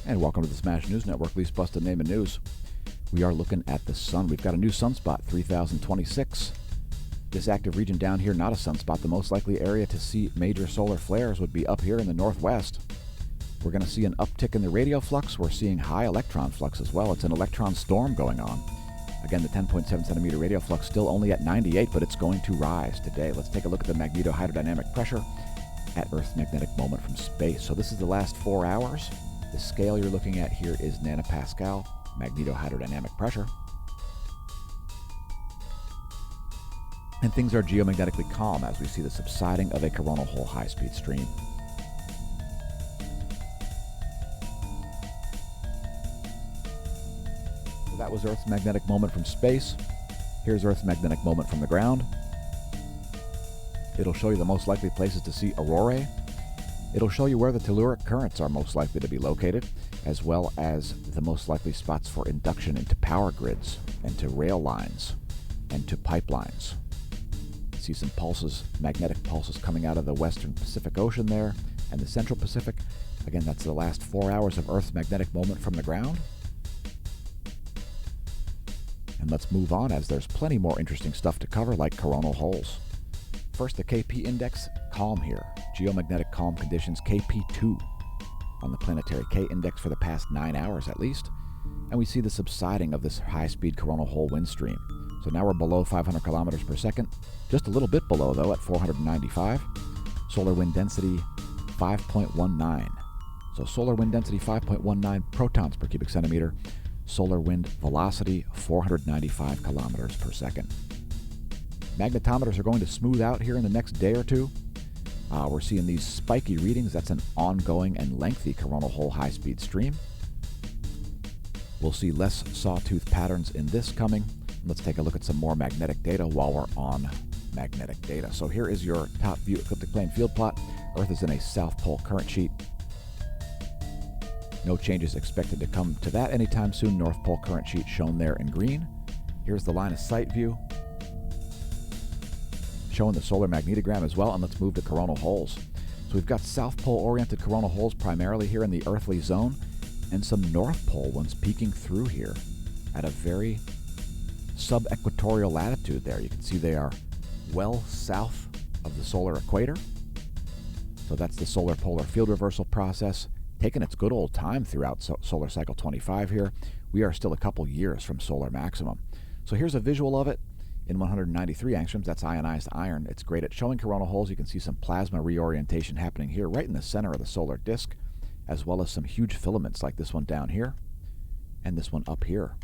And welcome to the Smash News Network, least busted name in news. We are looking at the sun. We've got a new sunspot, 3026. This active region down here, not a sunspot. The most likely area to see major solar flares would be up here in the northwest. We're going to see an uptick in the radio flux. We're seeing high electron flux as well. It's an electron storm going on. Again, the 10.7 centimeter radio flux still only at 98, but it's going to rise today. Let's take a look at the magnetohydrodynamic pressure at Earth's magnetic moment from space. So this is the last 4 hours. The scale you're looking at here is nanopascal magnetohydrodynamic pressure. And things are geomagnetically calm as we see the subsiding of a coronal hole high-speed stream. So that was Earth's magnetic moment from space. Here's Earth's magnetic moment from the ground. It'll show you the most likely places to see aurorae. It'll show you where the telluric currents are most likely to be located, as well as the most likely spots for induction into power grids, and to rail lines, and to pipelines. See some pulses, magnetic pulses coming out of the western Pacific Ocean there, and the central Pacific. Again, that's the last 4 hours of Earth's magnetic moment from the ground. And let's move on, as there's plenty more interesting stuff to cover, like coronal holes. First, the KP index, calm here. Geomagnetic calm conditions, KP2 on the planetary K index for the past 9 hours at least. And we see the subsiding of this high-speed coronal hole wind stream. So now we're below 500 kilometers per second. Just a little bit below, though, at 495. Solar wind density, 5.19. So solar wind density, 5.19 protons per cubic centimeter. Solar wind velocity, 495 kilometers per second. Magnetometers are going to smooth out here in the next day or two. We're seeing these spiky readings. That's an ongoing and lengthy coronal hole high-speed stream. We'll see less sawtooth patterns in this coming. Let's take a look at some more magnetic data while we're on magnetic data. So here is your top view ecliptic plane field plot. Earth is in a south pole current sheet. No changes expected to come to that anytime soon. North pole current sheet shown there in green. Here's the line of sight view, showing the solar magnetogram as well. And let's move to coronal holes. So we've got south pole oriented coronal holes primarily here in the earthly zone, and some north pole ones peeking through here at a very sub-equatorial latitude there. You can see they are well south of the solar equator. So that's the solar polar field reversal process, taking its good old time throughout solar cycle 25 here. We are still a couple years from solar maximum. So here's a visual of it in 193 angstroms. That's ionized iron. It's great at showing coronal holes. You can see some plasma reorientation happening here right in the center of the solar disk, as well as some huge filaments like this one down here and this one up here.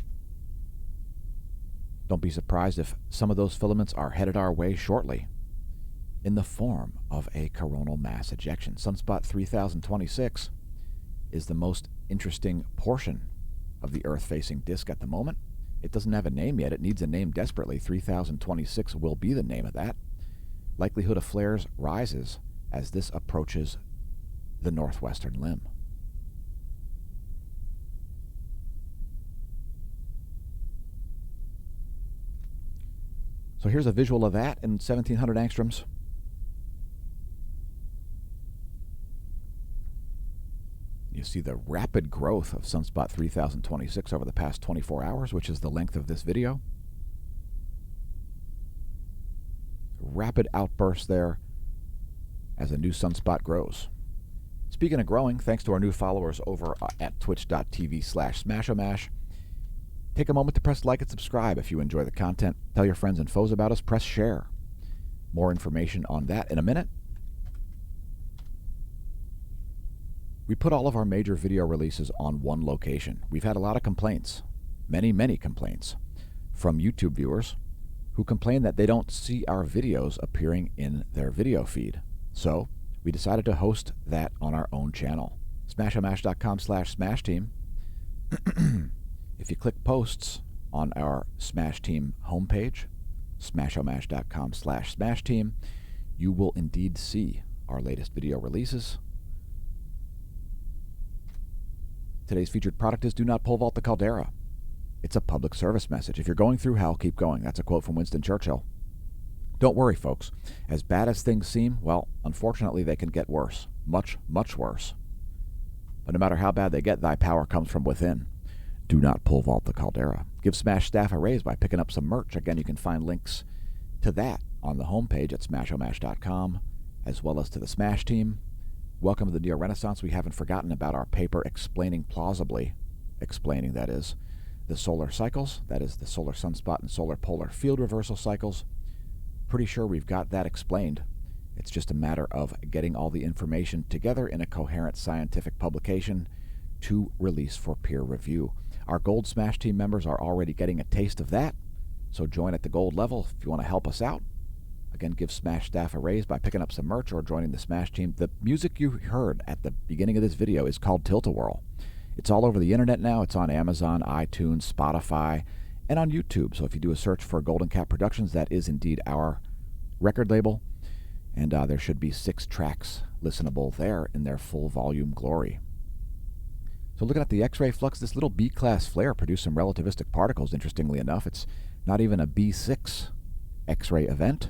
Don't be surprised if some of those filaments are headed our way shortly in the form of a coronal mass ejection. Sunspot 3026 is the most interesting portion of the Earth-facing disk at the moment. It doesn't have a name yet. It needs a name desperately. 3026 will be the name of that. Likelihood of flares rises as this approaches the northwestern limb. So here's a visual of that in 1700 angstroms. You see the rapid growth of Sunspot 3026 over the past 24 hours, which is the length of this video. Rapid outburst there as a new sunspot grows. Speaking of growing, thanks to our new followers over at twitch.tv/smashomash. Take a moment to press like and subscribe if you enjoy the content. Tell your friends and foes about us. Press share. More information on that in a minute. We put all of our major video releases on one location. We've had a lot of complaints, many complaints, from YouTube viewers who complain that they don't see our videos appearing in their video feed. So we decided to host that on our own channel. Smashomash.com/SmashTeam. If you click posts on our Smash Team homepage, smashomash.com/SmashTeam, you will indeed see our latest video releases. Today's featured product is do not pole vault the caldera. It's a public service message. If you're going through hell, keep going. That's a quote from Winston Churchill. Don't worry, folks. As bad as things seem, well, unfortunately, they can get worse. Much worse. But no matter how bad they get, thy power comes from within. Do not pole vault the caldera. Give Smash staff a raise by picking up some merch. Again, you can find links to that on the homepage at smashomash.com, as well as to the Smash team. Welcome to the Neo-Renaissance. We haven't forgotten about our paper explaining, that is, the solar cycles, that is the solar sunspot and solar polar field reversal cycles. Pretty sure we've got that explained. It's just a matter of getting all the information together in a coherent scientific publication to release for peer review. Our Gold Smash Team members are already getting a taste of that, so join at the Gold level if you want to help us out. Again, give Smash staff a raise by picking up some merch or joining the Smash Team. The music you heard at the beginning of this video is called Tilt-A-Whirl. It's all over the internet now. It's on Amazon, iTunes, Spotify, and on YouTube. So if you do a search for Golden Cat Productions, that is indeed our record label. And there should be 6 tracks listenable there in their full volume glory. So looking at the X-ray flux, this little B-class flare produced some relativistic particles, interestingly enough. It's not even a B6 X-ray event.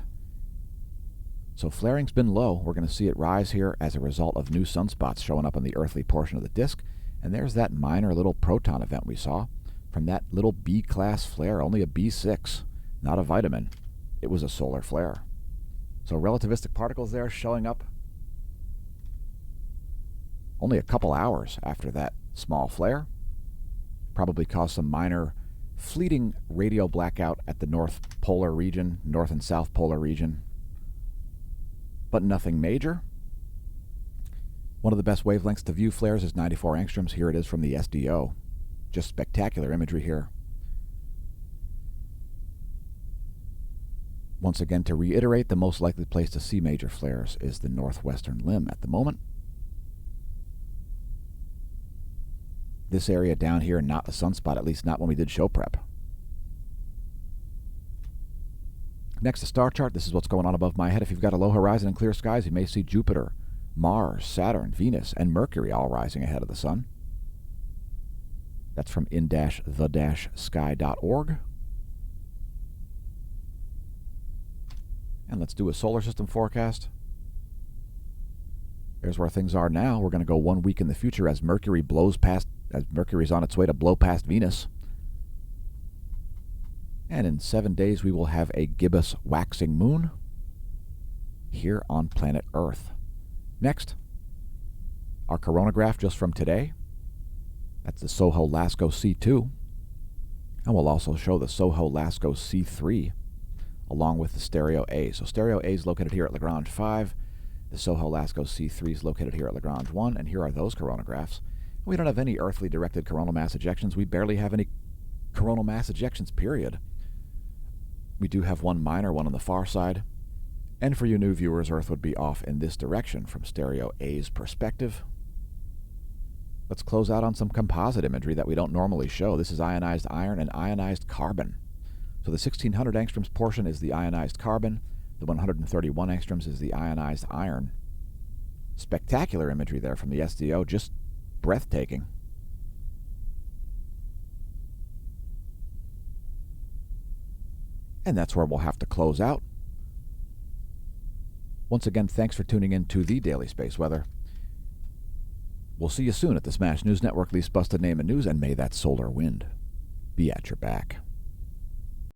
So flaring's been low. We're going to see it rise here as a result of new sunspots showing up on the earthly portion of the disk. And there's that minor little proton event we saw from that little B-class flare, only a B6, not a vitamin. It was a solar flare. So relativistic particles there showing up only a couple hours after that small flare. Probably caused some minor fleeting radio blackout at the north polar region, north and south polar region, but nothing major. One of the best wavelengths to view flares is 94 angstroms. Here it is from the SDO. Just spectacular imagery here. Once again, to reiterate, the most likely place to see major flares is the northwestern limb at the moment. This area down here, not a sunspot, at least not when we did show prep. Next, the star chart. This is what's going on above my head. If you've got a low horizon and clear skies, you may see Jupiter, Mars, Saturn, Venus, and Mercury all rising ahead of the sun. That's from in-the-sky.org. And let's do a solar system forecast. There's where things are now. We're going to go 1 week in the future as Mercury as Mercury's on its way to blow past Venus. And in 7 days, we will have a gibbous waxing moon here on planet Earth. Next, our coronagraph just from today. That's the Soho-Lasco C2. And we'll also show the Soho-Lasco C3 along with the stereo A. So stereo A is located here at Lagrange 5. The Soho-Lasco C3 is located here at Lagrange 1. And here are those coronagraphs. We don't have any earthly directed coronal mass ejections. We barely have any coronal mass ejections, period. We do have one minor one on the far side. And for you new viewers, Earth would be off in this direction from stereo A's perspective. Let's close out on some composite imagery that we don't normally show. This is ionized iron and ionized carbon. So the 1600 angstroms portion is the ionized carbon. The 131 angstroms is the ionized iron. Spectacular imagery there from the SDO, just breathtaking. And that's where we'll have to close out. Once again, thanks for tuning in to the Daily Space Weather. We'll see you soon at the Smash News Network, least busted name in news, and may that solar wind be at your back.